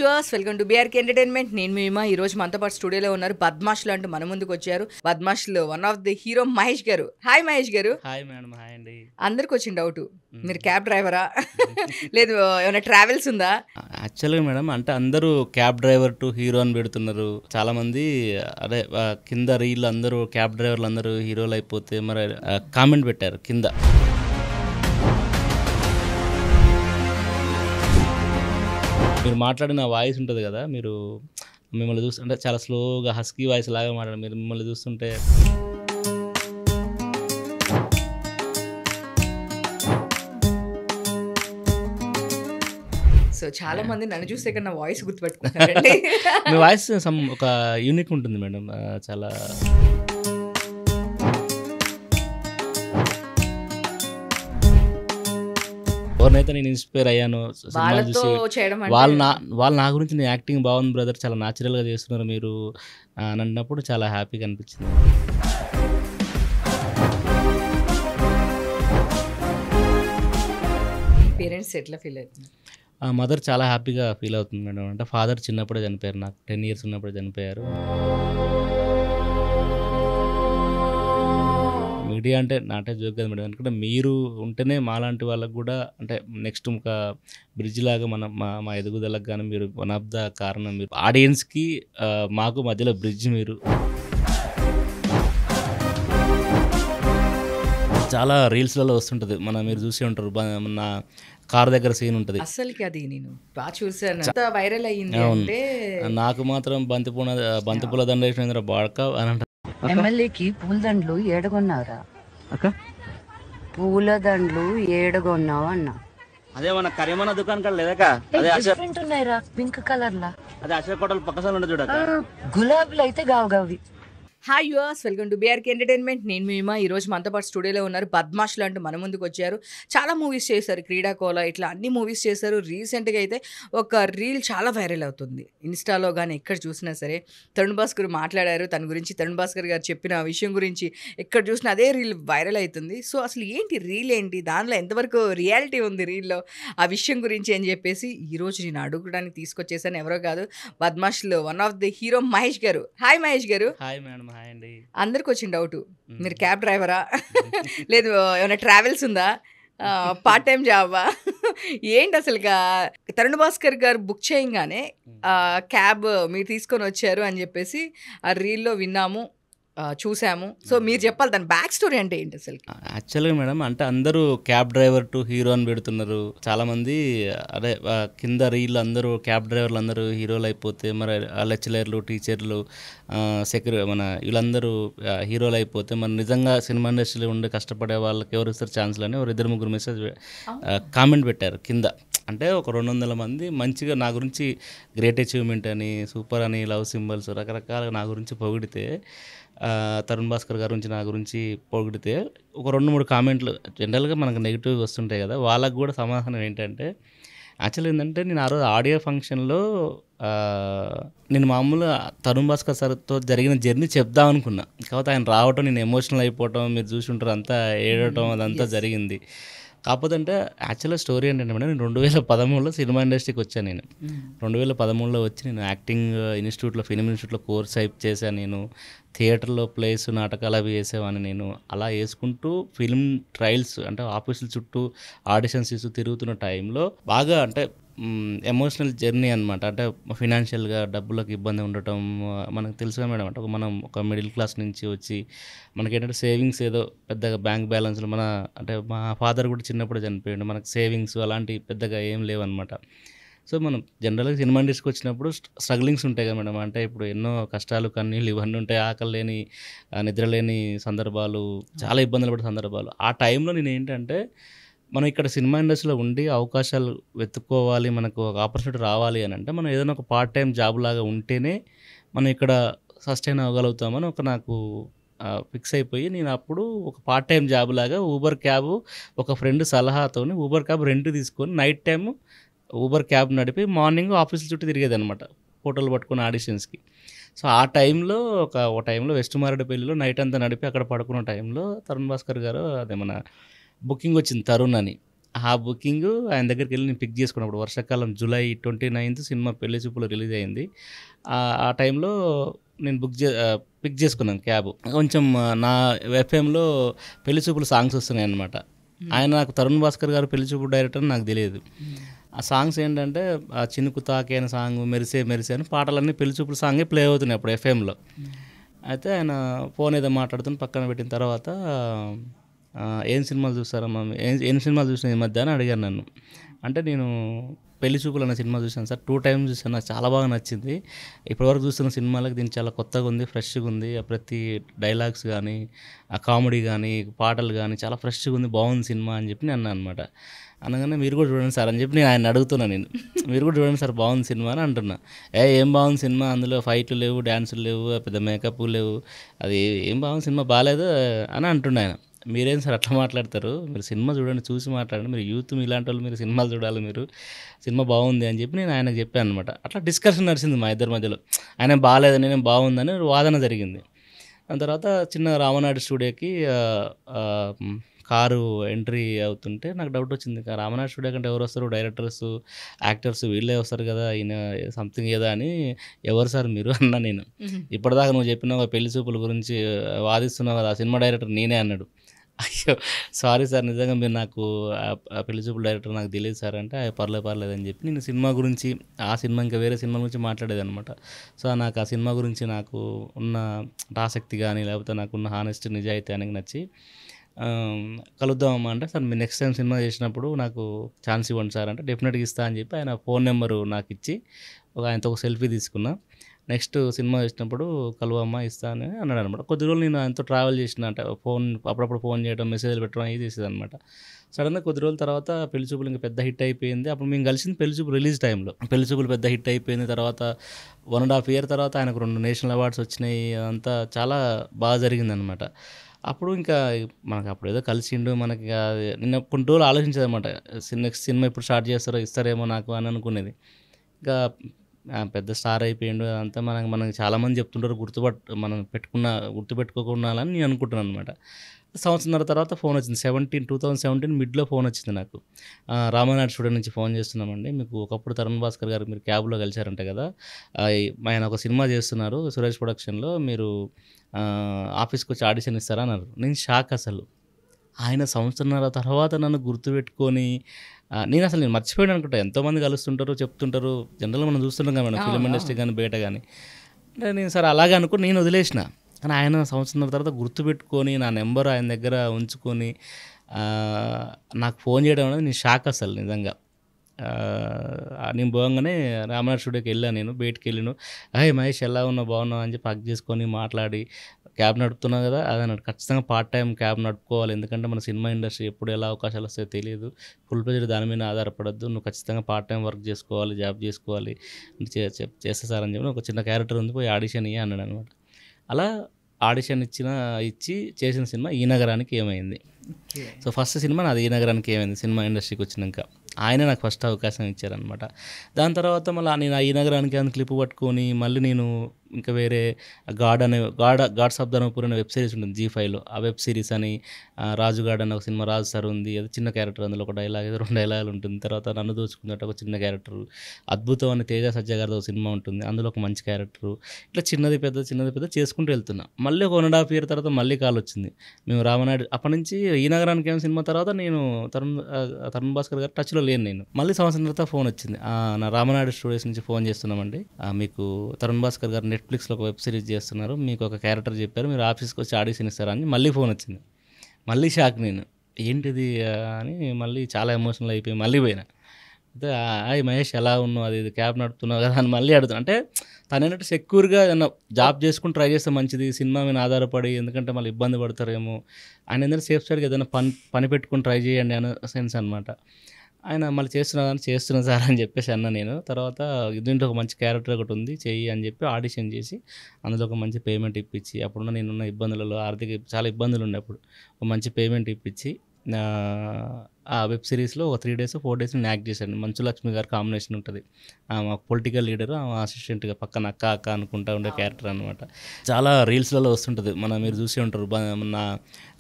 Viewers, welcome to BRK entertainment. నేను మీమా. ఈ రోజు మనతో పాటు స్టూడియోలో ఉన్నారు. బద్మాష్లు అంటూ మన ముందుకు వచ్చారు. బద్మాష్లో one of the hero Mahesh గారు. హాయ్ మహేష్ గారు. Hi madam. హాయ్ అండి. అందరికి వచ్చిన డౌట్, మీరు క్యాబ్ డ్రైవరా లేదు ఏమైనా ట్రావెల్స్ ఉందా? యాక్చువల్గా మేడం అంటే అందరూ క్యాబ్ డ్రైవర్ టు హీరో అని పెడుతున్నారు. చాలా మంది అదే కింద రీల్ అందరూ క్యాబ్ డ్రైవర్లు అందరూ హీరోలు అయిపోతే మరి కామెంట్ పెట్టారు కింద. మీరు మాట్లాడిన వాయిస్ ఉంటుంది కదా, మీరు మిమ్మల్ని చూస్తుంటే చాలా స్లోగా హస్కీ వాయిస్ లాగా మాట్లాడారు. మీరు మిమ్మల్ని చూస్తుంటే సో చాలా మంది నన్ను చూస్తే కన్నా వాయిస్ గుర్తుపెట్టుకుంటారండి. మీ వాయిస్ ఒక యూనిక్ ఉంటుంది మేడం. చాలా ఎవరినైతే నేను ఇన్స్పైర్ అయ్యాను సినిమా చూసి, వాళ్ళు నా గురించి నీ యాక్టింగ్ బాగుంది బ్రదర్, చాలా న్యాచురల్గా చేస్తున్నారు మీరు అని అన్నప్పుడు చాలా హ్యాపీగా అనిపించింది. పేరెంట్స్ ఎట్లా ఫీల్ అవుతుంది? మదర్ చాలా హ్యాపీగా ఫీల్ అవుతుంది మేడం. అంటే ఫాదర్ చిన్నప్పుడే చనిపోయారు, నాకు 10 years ఉన్నప్పుడే చనిపోయారు. మీడియా అంటే నాటే జోక్ కదా మేడం, ఎందుకంటే మీరు ఉంటేనే మాలాంటి వాళ్ళకు కూడా అంటే నెక్స్ట్ ఒక బ్రిడ్జ్ లాగా మా ఎదుగుదలకు కానీ మీరు వన్ ఆఫ్ ద కారణం. మీరు ఆడియన్స్కి మాకు మధ్యలో బ్రిడ్జ్. మీరు చాలా రీల్స్లలో వస్తుంటుంది, మీరు చూసి ఉంటారు. మన కార్ దగ్గర సీన్ ఉంటుంది. అసలుకి అది నేను బాగా చూసాను, వైరల్ అయ్యింది. అంటే నాకు మాత్రం బంతిపూల దండ వేసిన బాడక అని అంటారు. ఎమ్మెల్యేకి పూలదండలు ఏడగొన్నారా? పూలదండలు ఏడగొన్నావు అన్న. అదే మన కరీమన్న దుకాణం కాడ లేదక, అదే డిఫరెంట్ ఉన్నాయిరా, పింక్ కలర్ లా. అదే అశోక్ హోటల్ పక్కసారి ఉండే చూడక. గులాబీలు అయితే గావి. Hi viewers, welcome to BRK entertainment. నేను మీమా. ఈ రోజు మనతో పాటు స్టూడియోలో ఉన్నారు. బద్మాష్లు అంటూ మన ముందుకు వచ్చారు. చాలా మూవీస్ చేశారు, క్రీడాకోల ఇట్లా అన్ని మూవీస్ చేశారు. రీసెంట్గా అయితే ఒక రీల్ చాలా వైరల్ అవుతుంది ఇన్స్టాలో కానీ ఎక్కడ చూసినా సరే. తరుణ్ భాస్కర్ మాట్లాడారు తన గురించి. తరుణ్ భాస్కర్ గారు చెప్పిన విషయం గురించి ఎక్కడ చూసినా అదే రీల్ వైరల్ అవుతుంది. సో అసలు ఏంటి రీల్, ఏంటి దానిలో ఎంతవరకు రియాలిటీ ఉంది రీల్లో, ఆ విషయం గురించి అని చెప్పేసి ఈరోజు నేను అడుగుడానికి తీసుకొచ్చేసాను. ఎవరో కాదు, బద్మాష్లో one of the hero Mahesh గారు. హాయ్ మహేష్ గారు. Hi madam. హాయ్ అండి. అందరికి వచ్చిన డౌట్, మీరు క్యాబ్ డ్రైవరా లేదు ఏమైనా ట్రావెల్స్ ఉందా, పార్ట్ టైం జాబా ఏంటి అసలుగా? తరుణ్ భాస్కర్ గారు బుక్ చేయగానే క్యాబ్ మీరు తీసుకొని వచ్చారు అని చెప్పేసి ఆ రీల్లో విన్నాము, చూసాము. సో మీరు చెప్పాలి దాని బ్యాక్ స్టోరీ అంటే ఏంటి అసలు? యాక్చువల్గా మేడం అంటే అందరూ క్యాబ్ డ్రైవర్ టు హీరో అని పెడుతున్నారు. చాలా మంది అదే కింద రీల్ అందరూ క్యాబ్ డ్రైవర్లు అందరూ హీరోలు అయిపోతే మరి లెక్చరర్లు, టీచర్లు, వీళ్ళందరూ హీరోలు అయిపోతే మరి నిజంగా సినిమా ఇండస్ట్రీలో ఉండి కష్టపడే వాళ్ళకి ఎవరు ఇస్తారు ఛాన్స్లు అని 2-3 మెసేజ్ కామెంట్ పెట్టారు కింద. అంటే ఒక 200 మంది మంచిగా నా గురించి గ్రేట్ అచీవ్మెంట్ అని, సూపర్ అని, లవ్ సింబల్స్ రకరకాలుగా నా గురించి పొగిడితే, తరుణ్ భాస్కర్ గారి గురించి నా గురించి పొగిడితే ఒక 2-3 కామెంట్లు జనరల్గా మనకు నెగిటివ్ వస్తుంటాయి కదా, వాళ్ళకు కూడా సమాధానం ఏంటంటే, యాక్చువల్ ఏంటంటే నేను ఆ రోజు ఆడియో ఫంక్షన్లో నేను మామూలుగా తరుణ్ భాస్కర్ సార్తో జరిగిన జర్నీ చెప్దాం అనుకున్నా. కాకపోతే ఆయన రావటం, నేను ఎమోషనల్ అయిపోవటం, మీరు చూసి ఉంటారు అంతా ఏడవటం, అదంతా జరిగింది. కాకపోతే అంటే యాక్చువల్గా స్టోరీ ఏంటంటే మేడం, నేను 2013లో సినిమా ఇండస్ట్రీకి వచ్చాను. నేను 2013లో వచ్చి నేను యాక్టింగ్ ఇన్స్టిట్యూట్లో, ఫిలిం ఇన్స్టిట్యూట్లో కోర్స్ చేశాను. నేను థియేటర్లో ప్లేస్, నాటకాలు అవి వేసేవాడిని. నేను అలా వేసుకుంటూ ఫిలిం ట్రయల్స్ అంటే ఆఫీసుల చుట్టూ ఆడిషన్స్ ఇస్తూ తిరుగుతున్న టైంలో బాగా అంటే ఎమోషనల్ జర్నీ అనమాట. అంటే ఫినాన్షియల్గా డబ్బులకు ఇబ్బంది ఉండటం మనకు తెలుసుగా మేడం. అంటే మనం ఒక మిడిల్ క్లాస్ నుంచి వచ్చి మనకేంటంటే సేవింగ్స్ ఏదో పెద్దగా బ్యాంక్ బ్యాలెన్స్లో అంటే మా ఫాదర్ కూడా చిన్నప్పుడు చనిపోయాడు, మనకు సేవింగ్స్ అలాంటివి పెద్దగా ఏం లేవన్నమాట. సో మనం జనరల్గా సినిమా ఇండస్ట్రీకి వచ్చినప్పుడు స్ట్రగ్లింగ్స్ ఉంటాయి కదా మేడం. అంటే ఇప్పుడు ఎన్నో కష్టాలు, కన్నీళ్ళు ఇవన్నీ ఉంటాయి, ఆకలి లేని, నిద్ర లేని సందర్భాలు, చాలా ఇబ్బందులు పడే సందర్భాలు. ఆ టైంలో నేను ఏంటంటే, మనం ఇక్కడ సినిమా ఇండస్ట్రీలో ఉండి అవకాశాలు వెతుక్కోవాలి, మనకు ఒక ఆపర్చునిటీ రావాలి అని అంటే మనం ఏదైనా ఒక పార్ట్ టైం జాబ్ లాగా ఉంటేనే మనం ఇక్కడ సస్టైన్ అవ్వగలుగుతామని నాకు ఫిక్స్ అయిపోయి, నేను అప్పుడు ఒక పార్ట్ టైం జాబ్ లాగా ఊబర్ క్యాబ్, ఒక ఫ్రెండ్ సలహాతో ఊబర్ క్యాబ్ రెంట్ తీసుకొని నైట్ టైము ఊబర్ క్యాబ్ నడిపి మార్నింగ్ ఆఫీసుల చుట్టూ తిరిగేది అనమాట, ఫోటోలు పట్టుకుని ఆడిషన్స్కి. సో ఆ టైంలో ఒక టైంలో వెస్ట్ మారేడుపల్లిలో నైట్ అంతా నడిపి అక్కడ పడుకున్న టైంలో తరుణ్ భాస్కర్ గారు అదే మన బుకింగ్ వచ్చింది తరుణ్ అని. ఆ బుకింగు ఆయన దగ్గరికెళ్ళి నేను పిక్ చేసుకున్నప్పుడు వర్షాకాలం జూలై 29th సినిమా పెళ్లి చూపులు రిలీజ్ అయింది. ఆ టైంలో నేను పిక్ చేసుకున్నాను క్యాబ్. కొంచెం నా ఎఫ్ఎంలో పెళ్లి చూపులు సాంగ్స్ వస్తున్నాయన్నమాట. ఆయన నాకు తరుణ్ భాస్కర్ గారు పెళ్లి చూపులు డైరెక్టర్ అని నాకు తెలియదు. ఆ సాంగ్స్ ఏంటంటే ఆ చినుకు తాకే అనే సాంగ్, మెరిసే మెరిసే అని పాటలన్నీ పెళ్లి చూపుల సాంగే ప్లే అవుతున్నాయి అప్పుడు ఎఫ్ఎంలో. అయితే ఆయన ఫోన్ ఏదో మాట్లాడుతుని పక్కన పెట్టిన తర్వాత ఏం సినిమాలు చూస్తారమ్మా, ఏం సినిమాలు చూసిన ఈ మధ్య అని అడిగాను నన్ను. అంటే నేను పెళ్లి చూపులు అనే సినిమా చూశాను సార్, 2 times చూశాను, నాకు చాలా బాగా నచ్చింది. ఇప్పటివరకు చూస్తున్న సినిమాలకు దీనికి చాలా కొత్తగా ఉంది, ఫ్రెష్గా ఉంది. ప్రతి డైలాగ్స్ కానీ, ఆ కామెడీ కానీ, పాటలు కానీ చాలా ఫ్రెష్గా ఉంది, బాగుంది సినిమా అని చెప్పి నేను అన్నాను అనమాట. అనగానే మీరు కూడా చూడండి సార్ అని చెప్పి నేను ఆయన అడుగుతున్నా, నేను మీరు కూడా చూడండి సార్ బాగుంది సినిమా అని అంటున్నా. ఏం బాగుంది సినిమా, అందులో ఫైట్లు లేవు, డ్యాన్సులు లేవు, పెద్ద మేకప్ లేవు, అది ఏం బాగుంది సినిమా బాగాలేదు అని అంటున్నా ఆయన. మీరేం సార్ అట్లా మాట్లాడతారు, మీరు సినిమా చూడండి, చూసి మాట్లాడండి, మీరు యూత్ ఇలాంటి వాళ్ళు, మీరు సినిమాలు చూడాలి, మీరు సినిమా బాగుంది అని చెప్పి నేను ఆయనకు చెప్పాను అనమాట. అట్లా డిస్కషన్ నడిచింది మా ఇద్దరి మధ్యలో. ఆయన బాగాలేదు, నేనేం బాగుందని వాదన జరిగింది. దాని తర్వాత చిన్న రామనాయుడు స్టూడియోకి కారు ఎంట్రీ అవుతుంటే నాకు డౌట్ వచ్చింది, రామనాయుడు స్టూడియో కంటే ఎవరు వస్తారు, డైరెక్టర్స్, యాక్టర్స్ వీళ్ళే వస్తారు కదా, ఈయన సంథింగ్ ఏదా అని. ఎవరు సార్ మీరు అన్నా నేను. ఇప్పటిదాకా నువ్వు చెప్పినావు పెళ్లి చూపుల గురించి వాదిస్తున్నావు కదా, ఆ సినిమా డైరెక్టర్ నేనే అన్నాడు. అయ్యో సారీ సార్, నిజంగా మీరు నాకు ఆ పెళ్లి చూపుల డైరెక్టర్ నాకు తెలియదు సార్ అంటే, పర్లేదు అని చెప్పి నేను సినిమా గురించి, ఆ సినిమా ఇంకా వేరే సినిమా గురించి మాట్లాడేది అనమాట. సో నాకు ఆ సినిమా గురించి నాకు ఉన్న ఆసక్తి కానీ, లేకపోతే నాకున్న హానెస్ట్ నిజాయితీ అనేది నచ్చి కలుద్దామమ్మా అంటే, సార్ మీరు నెక్స్ట్ టైం సినిమా చేసినప్పుడు నాకు ఛాన్స్ ఇవ్వండి సార్ అంటే, డెఫినెట్గా ఇస్తా అని చెప్పి ఆయన ఫోన్ నెంబరు నాకు ఇచ్చి ఆయనతో ఒక సెల్ఫీ తీసుకున్నా. నెక్స్ట్ సినిమా చేసినప్పుడు కలువమ్మ ఇస్తా అని అన్నాడు అనమాట. కొద్ది రోజులు నేను ఆయనతో ట్రావెల్ చేసిన, అంటే అప్పుడప్పుడు ఫోన్ చేయడం, మెసేజ్లు పెట్టడం ఇది చేసేది అనమాట. సడన్గా కొద్ది రోజుల తర్వాత పెళ్లి చూపులు ఇంకా పెద్ద హిట్ అయిపోయింది. అప్పుడు మేము కలిసింది పెళ్లి చూపులు రిలీజ్ టైంలో. పెళ్లి చూపులు పెద్ద హిట్ అయిపోయింది. తర్వాత 1.5 year తర్వాత ఆయనకు 2 నేషనల్ అవార్డ్స్ వచ్చినాయి. అదంతా చాలా బాగా జరిగిందనమాట. అప్పుడు ఇంకా మనకు అప్పుడు ఏదో కలిసిండు మనకి, నిన్న కొన్ని రోజులు ఆలోచించేది అనమాట, నెక్స్ట్ సినిమా ఇప్పుడు స్టార్ట్ చేస్తారో ఇస్తారేమో నాకు అని అనుకునేది. ఇంకా పెద్ద స్టార్ అయిపోయిండు అదంతా మనకి చాలామంది చెప్తుంటారు, మనం గుర్తుపెట్టుకోకుండా అని నేను అనుకుంటున్నాను అనమాట. సంవత్సరంన్నర తర్వాత ఫోన్ వచ్చింది, 2017 మిడ్లో ఫోన్ వచ్చింది నాకు. రామానాయుడు స్టూడియో నుంచి ఫోన్ చేస్తున్నామండి, మీకు ఒకప్పుడు తరుణ్ భాస్కర్ గారు మీరు క్యాబ్లో కలిశారంట కదా, ఆయన ఒక సినిమా చేస్తున్నారు సురేష్ ప్రొడక్షన్లో, మీరు ఆఫీస్కి వచ్చి ఆడిషన్ ఇస్తారా అన్నారు. నేను షాక్ అసలు. ఆయన సంవత్సరంన్నర తర్వాత నన్ను గుర్తుపెట్టుకొని, నేను మర్చిపోయాను అనుకుంటా. ఎంతోమంది కలుస్తుంటారు, చెప్తుంటారు, జనరల్గా మనం చూస్తుంటాం కదా మనం ఫిలిం ఇండస్ట్రీ కానీ బయట కానీ. అంటే నేను సరే అలాగే అనుకుని నేను వదిలేసిన. కానీ ఆయన సంవత్సరం తర్వాత గుర్తుపెట్టుకొని నా నెంబర్ ఆయన దగ్గర ఉంచుకొని నాకు ఫోన్ చేయడం అనేది నేను షాక్ అసలు నిజంగా. నేను పోగానే రామనాయుడు స్టూడియోకి వెళ్ళాను, నేను బయటికి వెళ్ళాను. మహేష్ ఎలా ఉన్నావు, బాగున్నావు అని చెప్పి హగ్ చేసుకొని మాట్లాడి, క్యాబ్ నడుపుతున్నావు కదా అది అన్నాడు. ఖచ్చితంగా పార్ట్ టైం క్యాబ్ నడుపుకోవాలి, ఎందుకంటే మన సినిమా ఇండస్ట్రీ ఎప్పుడు ఎలా అవకాశాలు వస్తాయో తెలియదు, ఫుల్ ప్రెజర్ దాని మీద ఆధారపడద్దు, నువ్వు ఖచ్చితంగా పార్ట్ టైం వర్క్ చేసుకోవాలి, జాబ్ చేసుకోవాలి, చేస్తా సార్ అని చెప్పి ఒక చిన్న క్యారెక్టర్ ఉంది, పోయి ఆడిషన్ ఇయ్యి అన్నాడు అనమాట. అలా ఆడిషన్ ఇచ్చి చేసిన సినిమా ఈ నగరానికి ఏమైంది. సో ఫస్ట్ సినిమా నాది ఈ నగరానికి ఏమైంది. సినిమా ఇండస్ట్రీకి వచ్చినాక ఆయన నాకు ఫస్ట్ అవకాశం ఇచ్చారనమాట. దాని తర్వాత మళ్ళీ నేను ఈ నగరానికి అని క్లిప్ పట్టుకొని మళ్ళీ నేను ఇంకా వేరే గాడ్స్ ఆఫ్ ధర్మపురి అనే వెబ్ సిరీస్ ఉంటుంది G5లో. ఆ వెబ్ సిరీస్ అని రాజుగాడ్ అనే ఒక సినిమా, రాజు సార్ ఉంది, అది చిన్న క్యారెక్టర్, అందులో ఒక డైలాగ్ 2 డైలాగులు ఉంటుంది. తర్వాత నన్ను దోచుకున్నట్టు ఒక చిన్న క్యారెక్టర్, అద్భుతం అని తేజ సజ్జా గారితో ఒక సినిమా ఉంటుంది, అందులో ఒక మంచి క్యారెక్టరు. ఇట్లా చిన్నది పెద్ద చేసుకుంటూ వెళ్తున్నా. మళ్ళీ ఒక 1.5 year తర్వాత మళ్ళీ కాల్ వచ్చింది. మేము రామనాయుడు అప్పటి నుంచి ఈ నగరానికి ఏం సినిమా తర్వాత నేను తరుణ్ భాస్కర్ గారు టచ్లో లేను. నేను మళ్ళీ సంవత్సరం తర్వాత ఫోన్ వచ్చింది, నా రామనాయుడు స్టూడియోస్ నుంచి ఫోన్ చేస్తున్నామండి, మీకు తరుణ్ భాస్కర్ గారు నెట్ఫ్లిక్స్లో ఒక వెబ్ సిరీస్ చేస్తున్నారు, మీకు ఒక క్యారెక్టర్ చెప్పారు, మీరు ఆఫీస్కి వచ్చి ఆడిషన్ ఇస్తారని మళ్ళీ ఫోన్ వచ్చింది. మళ్ళీ షాక్ నేను, ఏంటిది అని మళ్ళీ చాలా ఎమోషనల్ అయిపోయి మళ్ళీ పోయినా. అయితే మహేష్ ఎలా ఉన్నావు, అది క్యాబ్ నడుపుతున్నావు కదా అని మళ్ళీ అడుగుతాను. అంటే తను ఏంటంటే సెక్యూర్గా ఏదన్నా జాబ్ చేసుకుని ట్రై చేస్తే మంచిది, సినిమా మీద ఆధారపడి, ఎందుకంటే మళ్ళీ ఇబ్బంది పడతారేమో, ఆయన ఏంటంటే సేఫ్ సైడ్గా ఏదైనా పని పెట్టుకుని ట్రై చేయండి అనే సెన్స్ అనమాట. ఆయన మళ్ళీ చేస్తున్నా సార్ అని చెప్పేసి అన్న నేను. తర్వాత దీంట్లో ఒక మంచి క్యారెక్టర్ ఒకటి ఉంది చెయ్యి అని చెప్పి ఆడిషన్ చేసి అందులో ఒక మంచి పేమెంట్ ఇప్పించి, అప్పుడున్న నేనున్న ఇబ్బందులలో ఆర్థిక చాలా ఇబ్బందులు ఉండే అప్పుడు ఒక మంచి పేమెంట్ ఇప్పించి ఆ వెబ్ సిరీస్లో ఒక 3 days 4 days నేను యాక్ట్ చేశాను. మంచు లక్ష్మి గారు కాంబినేషన్ ఉంటుంది, మా పొలిటికల్ లీడర్, అసిస్టెంట్గా పక్కన అక్క అనుకుంటా ఉండే క్యారెక్టర్ అనమాట. చాలా రీల్స్లలో వస్తుంటుంది, మీరు చూసి ఉంటారు. మన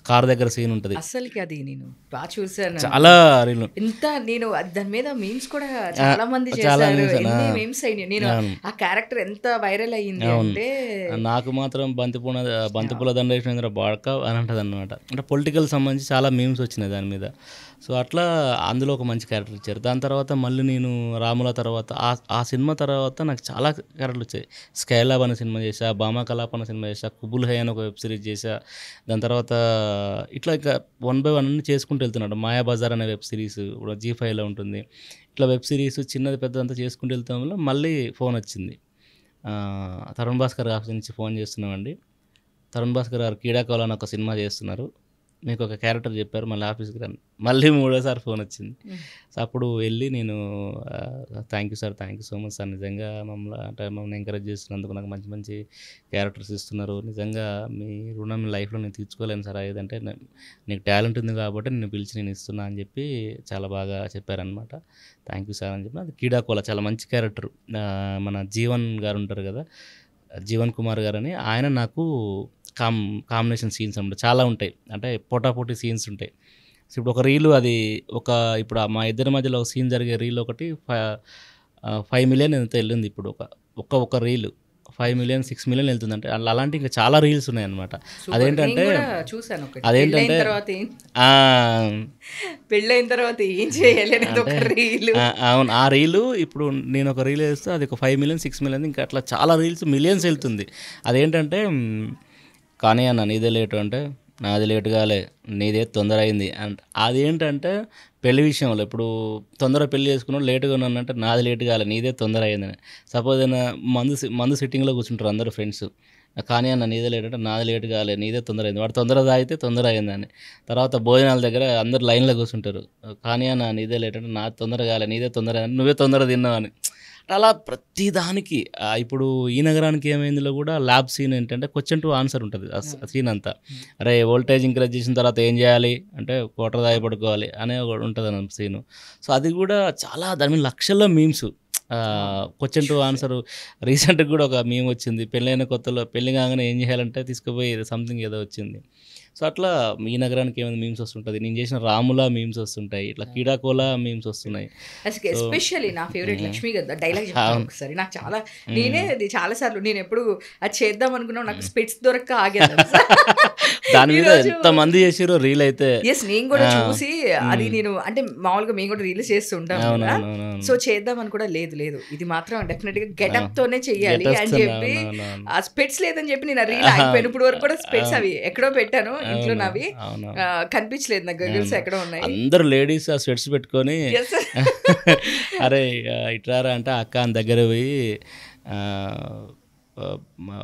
కార్ దగ్గర సీన్ ఉంటుంది, అసలుకి అది నేను బాగా చూసాను. చాలా రీల్ ఎంత నేను దాని మీద మీమ్స్ కూడా చాలా మంది చాలా చేశారు. memes, ఎన్ని మీమ్స్ అయినాయి. నేను ఆ క్యారెక్టర్ ఎంత వైరల్ అయ్యింది అంటే నాకు మాత్రం బంతిపూల దండేశ్వర బాడక అని అంటది అనమాట. అంటే పొలిటికల్ సంబంధించి చాలా మీమ్స్ వచ్చినాయి దాని మీద. సో అట్లా అందులో ఒక మంచి క్యారెక్టర్ ఇచ్చారు. దాని తర్వాత మళ్ళీ నేను రాముల తర్వాత ఆ సినిమా తర్వాత నాకు చాలా క్యారెక్టర్లు వచ్చాయి. స్కైలాబ్ అనే సినిమా చేశా, భామా కలాప్ అనే సినిమా చేశా, కుబుల్ హై అని ఒక వెబ్ సిరీస్ చేశా. దాని తర్వాత ఇట్లా ఇంకా 1 by 1 అన్ని చేసుకుంటూ వెళ్తున్నాడు. మాయాబజార్ అనే వెబ్ సిరీస్ ఇప్పుడు G5లో ఉంటుంది. ఇట్లా వెబ్ సిరీస్ చిన్నది పెద్దదంతా చేసుకుంటూ వెళ్తాం వల్ల మళ్ళీ ఫోన్ వచ్చింది. తరుణ్ భాస్కర్ ఆఫీస్ నుంచి ఫోన్ చేస్తున్నామండి, తరుణ్ భాస్కర్ గారు కీడాకోల అని ఒక సినిమా చేస్తున్నారు, మీకు ఒక క్యారెక్టర్ చెప్పారు, మళ్ళీ ఆఫీస్కి రండి. మళ్ళీ 3వ సారి ఫోన్ వచ్చింది. సో అప్పుడు వెళ్ళి నేను thank you so much sir, నిజంగా మమ్మల్ని ఎంకరేజ్ చేస్తున్నందుకు, నాకు మంచి మంచి క్యారెక్టర్స్ ఇస్తున్నారు, నిజంగా మీ రుణం లైఫ్లో నేను తీర్చుకోలేను సార్, ఏదంటే నీకు టాలెంట్ ఉంది కాబట్టి నేను పిలిచి నేను ఇస్తున్నా అని చెప్పి చాలా బాగా చెప్పారనమాట. థ్యాంక్ యూ సార్ అని చెప్పి. అది కీడాకోల చాలా మంచి క్యారెక్టర్. మన జీవన్ గారు ఉంటారు కదా, జీవన్ కుమార్ గారు అని, ఆయన నాకు కాంబినేషన్ సీన్స్ అనమాట చాలా ఉంటాయి. అంటే పోటాపోటీ సీన్స్ ఉంటాయి. సో ఇప్పుడు ఒక రీలు అది ఇప్పుడు మా ఇద్దరి మధ్యలో ఒక సీన్ జరిగే రీల్ ఒకటి 5 million ఎంత వెళ్ళింది. ఇప్పుడు ఒక రీలు 5 million 6 million వెళ్తుంది. అంటే అలాంటి ఇంకా చాలా రీల్స్ ఉన్నాయన్నమాట. అదేంటంటే చూసాను. అదేంటంటే పెళ్ళైన తర్వాత ఏం చేయాలి అనేది ఒక రీల్. అవును, ఆ రీలు ఇప్పుడు నేను ఒక రీల్ వేస్తే అది ఒక 5 million 6 million ఇంకా అట్లా చాలా రీల్స్ మిలియన్స్ వెళ్తుంది. అదేంటంటే కానీ అన్న నీదే లేటు అంటే నాది లేటు కాలే, నీదే తొందర అయింది అంటే, అదేంటంటే పెళ్లి విషయంలో ఇప్పుడు తొందరగా పెళ్లి చేసుకున్నాడు లేటుగా ఉన్నానంటే నాది లేటు కాలే నీదే తొందర అయిందని. సపోజ్ అయినా మందు సిట్టింగ్లో కూర్చుంటారు అందరూ ఫ్రెండ్స్, కానీ అన్న నీదే లేట్ అంటే నాది లేటు కాలే నీదే తొందర అయింది, వాడు తొందర తాగితే తొందర అయిందని. తర్వాత భోజనాల దగ్గర అందరు లైన్లో కూర్చుంటారు, కానీ అన్న నీదే లేట్ అంటే నాది తొందర కాలే నీదే తొందర అయింది, నువ్వే తొందర తిన్నావు అని. అలా ప్రతి దానికి ఇప్పుడు ఈ నగరానికి ఏమైందిలో కూడా ల్యాబ్ సీన్ ఏంటంటే క్వశ్చన్ టు ఆన్సర్ ఉంటుంది ఆ సీన్ అంతా. అరే వోల్టేజ్ ఇంక్రీజ్ చేసిన తర్వాత ఏం చేయాలి అంటే కోటర్ దాగి పడుకోవాలి అనే ఉంటుంది అన్న సీను. సో అది కూడా చాలా దాని మీద లక్షల్లో మీమ్స్, క్వశ్చన్ టు ఆన్సర్. రీసెంట్గా కూడా ఒక మీమ్ వచ్చింది, పెళ్ళైన కొత్తలో పెళ్ళి కాగానే ఏం చేయాలంటే తీసుకుపోయి సంథింగ్ ఏదో వచ్చింది. సో అట్లా ఈ నగరానికి ఏమైనా మీమ్స్ వస్తుంటుంది, నేను చేసిన రాములా మీమ్స్ వస్తుంటాయి, ఇట్లా కీడాకోలా మీమ్స్ వస్తున్నాయి. ఎస్పెషల్లీ నా ఫేవరెట్ లక్ష్మి గారు డైలాగ్ చెప్తాను ఒకసారి. నాకు చాలా నేనే అది చాలా సార్లు నేను ఎప్పుడు అది చేద్దాం అనుకున్నాను, నాకు స్పెట్స్ దొరక్క ఆగాను. దాని మీద ఎంత మంది చేసిరో రీల్ అయితే. ఎస్ నేను కూడా చూసి అది నేను అంటే మామూలుగా మేము కూడా రీల్స్ చేస్తుంటాం కదా, సో చేద్దామని కూడా లేదు ఇది మాత్రం డెఫినెట్ గా గెటప్ తోనే చెయ్యాలి అని చెప్పి ఆ స్పెట్స్ లేదని చెప్పి నేను రీల్ ఆగిపోయాను. ఇప్పుడు వరకు కూడా స్పెట్స్ అవి ఎక్కడో పెట్టాను ఇంట్లో, నావి కనిపించలేదు నాకు, గగల్స్ ఎక్కడో ఉన్నాయి. అందరు లేడీస్ ఆ స్వెట్స్ పెట్టుకొని అరే ఇట్లారా అంటే అక్క అని దగ్గర పోయి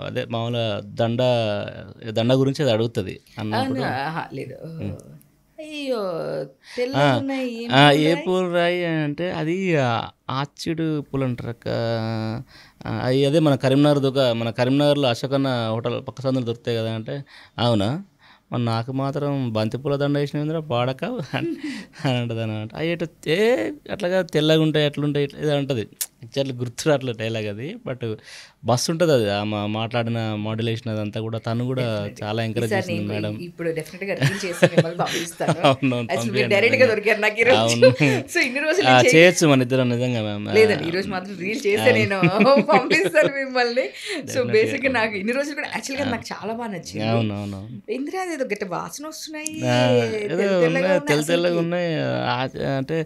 అదే మామూలుగా దండ గురించి అది అడుగుతుంది అన్నప్పుడు లేదు అయ్యో ఏ పూలు రాయి అంటే అది ఆచిడు పూలు అంటారు అక్క. అదే మన కరీంనగర్లో అశోకన్న హోటల్ పక్క సందులో దొరుకుతాయి కదా అంటే, అవునా మరి నాకు మాత్రం బంతిపూల దండ వేసినా పాడక అని అంటుంది అనమాట. అవి అట్లాగా తెల్లగా ఉంటాయి ఎట్లుంటాయి ఇది అంటుంది. యాక్చువల్లీ గుర్తు అట్లా డైలాగ్ అది, బట్ బస్ ఉంటుంది అది మాట్లాడిన మాడ్యులేషన్ అదంతా కూడా తను కూడా చాలా ఎంకరేజ్ చేసింది మేడం. ఇప్పుడు డెఫినెట్ గా రీల్ చేసి మిమ్మల్ని పంపిస్తాను. డైరెక్ట్ గా దొరికారు నాకు ఈ రోజు. సో ఇన్ని రోజులు చేయొచ్చు మన ఇద్దరం నిజంగా మ్యామ్. లేదండి ఈ రోజు మాత్రం రీల్ చేస్తే నేను పంపిస్తాను మిమ్మల్ని. సో బేసిక్ గా నాకు ఇన్ని రోజులు కూడా యాక్చువల్ గా నాకు చాలా బాగా నచ్చింది. అవునవును ఇందిరా ఏదో గట్టి వాసన వస్తున్నాయి, తెల్లగా ఉన్నాయి అంటే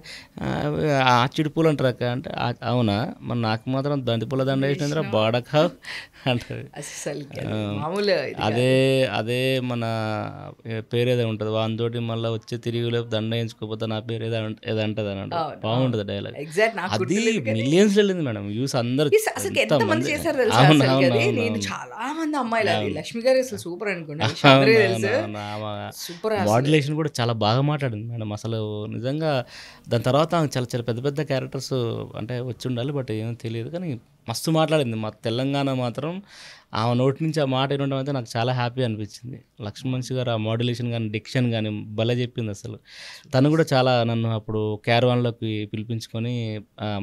ఆచిడి పూలు అంటారు అక్క అంటే, అవునా మరి నాకు మాత్రం బంతిపూల దండ వేసినందుకు బాడక అంటది. అదే మన పేరు ఏదో ఉంటుంది వానితోటి మళ్ళీ వచ్చి తిరిగి లేపు దండ వేయించుకోకపోతే నా పేరు ఏదో అంటది అన్నమాట. బాగుంటుంది డైలాగ్. అది మిలియన్స్ వెళ్ళింది మేడం వ్యూస్ అందరు. చాలా మంది అమ్మాయిలు లక్ష్మి గారు అసలు సూపర్ అనుకోండి, మాడ్యులేషన్ కూడా చాలా బాగా మాట్లాడింది మేడం అసలు నిజంగా. దాని తర్వాత చాలా చాలా పెద్ద పెద్ద క్యారెక్టర్స్ అంటే వచ్చి ఉండాలి, బట్ ఏమో తెలియదు కానీ మస్తు మాట్లాడింది. మా తెలంగాణ మాత్రం ఆమె నోటి నుంచి ఆ మాట వినడం అయితే నాకు చాలా హ్యాపీ అనిపించింది. లక్ష్మణ్ గారు ఆ మాడ్యులేషన్ కానీ, డిక్షన్ కానీ భలే చెప్పింది అసలు. తను కూడా చాలా నన్ను అప్పుడు క్యారవాన్‌లోకి పిలిపించుకొని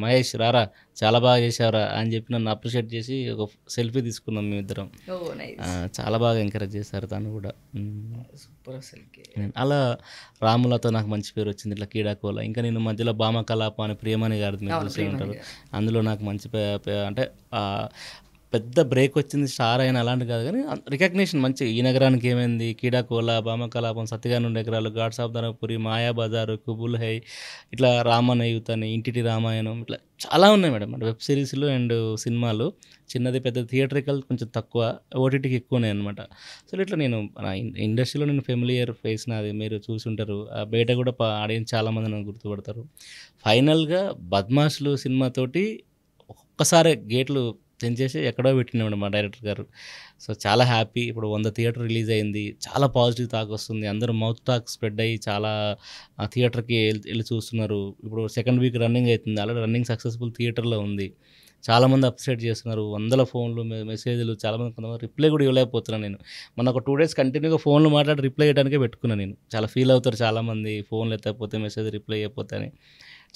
మహేష్ రారా చాలా బాగా చేశావురా అని చెప్పి నన్ను అప్రిషియేట్ చేసి ఒక సెల్ఫీ తీసుకున్నాం మేమిద్దరం. ఓహ్! నైస్. చాలా బాగా ఎంకరేజ్ చేశారు తను కూడా. సూపర్ అసలుకి. అలా రాములతో నాకు మంచి పేరు వచ్చింది ఇట్లా క్రీడాకోల. ఇంకా నేను మధ్యలో భామ కలాప అని ప్రియమణి గారిది మీరు చూసే ఉంటారు. అందులో నాకు మంచి అంటే పెద్ద బ్రేక్ వచ్చింది, స్టార్ అయిన అలాంటి కాదు కానీ రికగ్నిషన్ మంచి. ఈ నగరానికి ఏమైంది, క్రీడాకోల, భామ కలాపం, సత్యగాను ఎకరాలు, గాడ్స్ ఆఫ్ ధనపురి, మాయా బజారు, కుబుల్ హై, ఇట్లా రామన యూత్ అని, ఇంటిటి రామాయణం, ఇట్లా చాలా ఉన్నాయి మేడం. అంటే వెబ్ సిరీస్లు అండ్ సినిమాలు చిన్నది పెద్ద థియేటరికల్ కొంచెం తక్కువ, ఓటీటీకి ఎక్కువనే అనమాట. సో ఇట్లా నేను నా ఇండస్ట్రీలో నేను ఫెమిలియర్ ఫేస్ నాది, మీరు చూసుంటారు. బయట కూడా ఆడియన్స్ చాలామంది నన్ను గుర్తుపడతారు. ఫైనల్గా బద్మాష్లు సినిమాతోటి ఒక్కసారి గేట్లు తెంచేసి ఎక్కడో పెట్టినాడు మా డైరెక్టర్ గారు. సో చాలా హ్యాపీ. ఇప్పుడు 100 థియేటర్ రిలీజ్ అయింది, చాలా పాజిటివ్ టాక్ వస్తుంది. అందరూ మౌత్ టాక్ స్ప్రెడ్ అయ్యి చాలా థియేటర్కి వెళ్ళి చూస్తున్నారు. ఇప్పుడు సెకండ్ వీక్ రన్నింగ్ అవుతుంది, ఆల్రెడీ రన్నింగ్ సక్సెస్ఫుల్ థియేటర్లో ఉంది. చాలామంది అప్రిషియేట్ చేస్తున్నారు, వందల ఫోన్లు మెసేజ్లు, చాలామంది కొంతమంది రిప్లై కూడా ఇవ్వలేకపోతున్నాను నేను. మొన్న ఒక 2 days కంటిన్యూగా ఫోన్లు మాట్లాడి రిప్లై చేయడానికే పెట్టుకున్నాను నేను. చాలా ఫీల్ అవుతారు చాలామంది ఫోన్లు ఎత్తకపోతే, మెసేజ్ రిప్లై అయిపోతే అని.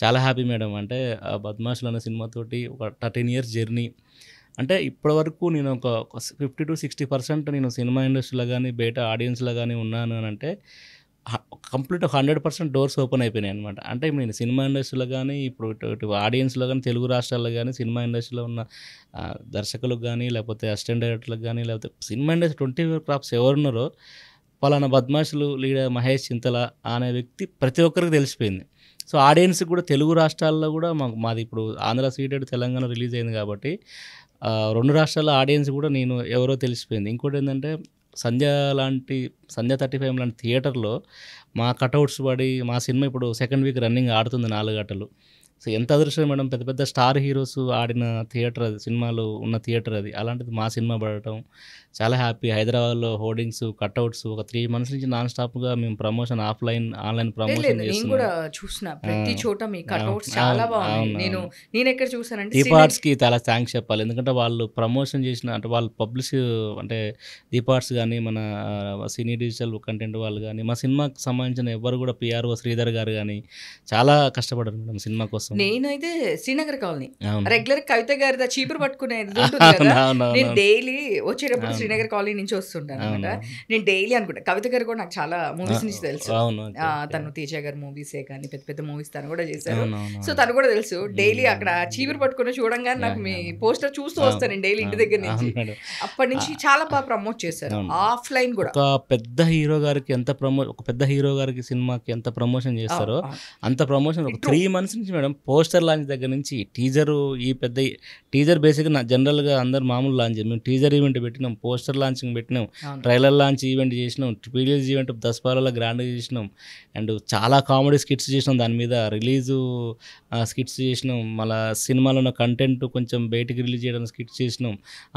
చాలా హ్యాపీ మేడం. అంటే బద్మాష్లు అనే సినిమాతోటి ఒక 13 years జర్నీ. అంటే ఇప్పటివరకు నేను ఒక 50 to 60% నేను సినిమా ఇండస్ట్రీలో కానీ బయట ఆడియన్స్లో కానీ ఉన్నాను అని అంటే కంప్లీట్ 100% డోర్స్ ఓపెన్ అయిపోయినాయి అనమాట. అంటే ఇప్పుడు నేను సినిమా ఇండస్ట్రీలో కానీ ఇప్పుడు ఇటు ఆడియన్స్లో కానీ తెలుగు రాష్ట్రాల్లో కానీ సినిమా ఇండస్ట్రీలో ఉన్న దర్శకులకు కానీ లేకపోతే అసిస్టెంట్ డైరెక్టర్లకు కానీ లేకపోతే సినిమా ఇండస్ట్రీ 24 క్రాఫ్ట్స్ ఎవరున్నారో పలానా బద్మాష్లు లీడర్ మహేష్ చింతల అనే వ్యక్తి ప్రతి ఒక్కరికి తెలిసిపోయింది. సో ఆడియన్స్కి కూడా తెలుగు రాష్ట్రాల్లో కూడా మాది ఇప్పుడు ఆంధ్ర సీటెడ్ తెలంగాణ రిలీజ్ అయింది కాబట్టి 2 రాష్ట్రాల ఆడియన్స్ కూడా నేను ఎవరో తెలిసిపోయింది. ఇంకోటి ఏంటంటే సంధ్య 35 లాంటి థియేటర్లో మా కటౌట్స్ పడి మా సినిమా ఇప్పుడు సెకండ్ వీక్ రన్నింగ్ ఆడుతుంది 4 గంటలు. సో ఎంత అదృష్టం మేడం, పెద్ద పెద్ద స్టార్ హీరోస్ ఆడిన థియేటర్ అది, సినిమాలు ఉన్న థియేటర్ అది. అలాంటిది మా సినిమా పడటం చాలా హ్యాపీ. హైదరాబాద్లో హోర్డింగ్స్, కట్అవుట్స్ ఒక 3 months నుంచి నాన్ స్టాప్గా మేము ప్రమోషన్ ఆన్లైన్ ప్రమోషన్ నేను కూడా చూసిన ప్రతి చోట మీ కట్అవుట్స్ చాలా బాగున్నాయి. నేను ఎక్కడ చూసానంటే దీపార్ట్స్కి చాలా థ్యాంక్స్ చెప్పాలి. ఎందుకంటే వాళ్ళు ప్రమోషన్ చేసిన అంటే వాళ్ళు పబ్లిష్ అంటే దీపార్ట్స్ కానీ మన సినీ డిజిటల్ కంటెంట్ వాళ్ళు కానీ మా సినిమాకి సంబంధించిన ఎవరు కూడా పిఆర్ఓ శ్రీధర్ గారు కానీ చాలా కష్టపడ్డారు మేడం సినిమా కోసం. నేనైతే శ్రీనగర్ కాలనీ రెగ్యులర్ కవిత గారి చీపురు పట్టుకునేది ఉంటుంది కదా, నేను డైలీ వచ్చేటప్పుడు శ్రీనగర్ కాలనీ నుంచి వస్తుంటాను అనమాట. నేను డైలీ అనుకుంటా కవిత గారు కూడా నాకు చాలా మూవీస్ నుంచి తెలుసు. తను తేజ గారి మూవీసే కానీ పెద్ద పెద్ద మూవీస్ తను కూడా చేశారు. సో తను కూడా తెలుసు. డైలీ అక్కడ చీపురు పట్టుకుని చూడంగానే నాకు మీ పోస్టర్ చూస్తూ వస్తాను డైలీ ఇంటి దగ్గర నుంచి. అప్పటి నుంచి చాలా బాగా ప్రమోట్ చేశారు. ఆఫ్లైన్ కూడా ఒక పెద్ద హీరో గారికి ఒక పెద్ద హీరో గారికి సినిమాకి ఎంత ప్రమోషన్ చేస్తారో అంత ప్రమోషన్ ఒక 3 months నుంచి మేడం. పోస్టర్ లాంచ్ దగ్గర నుంచి టీజర్ బేసిక్గా జనరల్గా అందరు మామూలు లాంచ్ మేము టీజర్ ఈవెంట్ పెట్టినాం, పోస్టర్ లాంచింగ్ పెట్టినాం, ట్రైలర్ లాంచ్ ఈవెంట్ చేసినాం, రిలీజ్ ఈవెంట్ దసరాలో గ్రాండ్గా చేసినాం, అండ్ చాలా కామెడీ స్కిట్స్ చేసినాం, దాని మీద రిలీజు స్కిట్స్ చేసినాం, మళ్ళీ సినిమాలో ఉన్న కంటెంట్ కొంచెం బయటికి రిలీజ్ చేయడానికి స్కిట్స్ చేసినాం.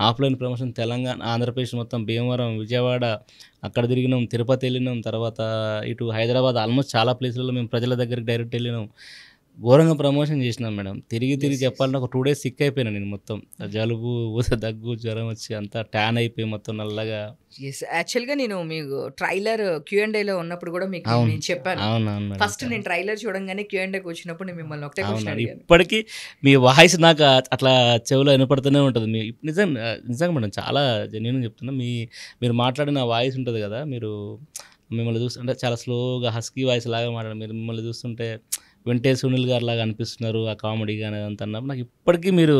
ఆఫ్లైన్ ప్రమోషన్ తెలంగాణ, ఆంధ్రప్రదేశ్ మొత్తం, భీమవరం, విజయవాడ అక్కడ తిరిగినాం, తిరుపతి వెళ్ళినాం, తర్వాత ఇటు హైదరాబాద్, ఆల్మోస్ట్ చాలా ప్లేసులలో మేము ప్రజల దగ్గరికి డైరెక్ట్ వెళ్ళినాం. ఘోరంగా ప్రమోషన్ చేసినాం మేడం. తిరిగి చెప్పాలంటే ఒక 2 days సిక్ అయిపోయినా నేను. మొత్తం జలుబు, దగ్గు, జ్వరం వచ్చి అంతా ట్యాన్ అయిపోయి మొత్తం నల్లగా. యాక్చువల్గా నేను మీకు ట్రైలర్ Q&Aలో ఉన్నప్పుడు కూడా మీకు నేను చెప్పాను. ఫస్ట్ నేను ట్రైలర్ చూడంగానే Q&Aకి వచ్చినప్పుడు నేను మిమ్మల్ని ఒకటే క్వశ్చన్ అడిగాను. ఇప్పటికీ మీ వాయిస్ నాకు అట్లా చెవిలో వినపడుతూనే ఉంటుంది. మీ నిజంగా మేడం చాలా జెన్యూన్గా చెప్తున్నా. మీరు మాట్లాడిన వాయిస్ ఉంటుంది కదా, మిమ్మల్ని చూస్తుంటే చాలా స్లోగా హస్కీ వాయిస్ లాగా మాట్లాడారు. మిమ్మల్ని చూస్తుంటే వెంటే సునీల్ గారు లాగా అనిపిస్తున్నారు ఆ కామెడీ కానీ అదంతా అన్నప్పుడు నాకు ఇప్పటికీ మీరు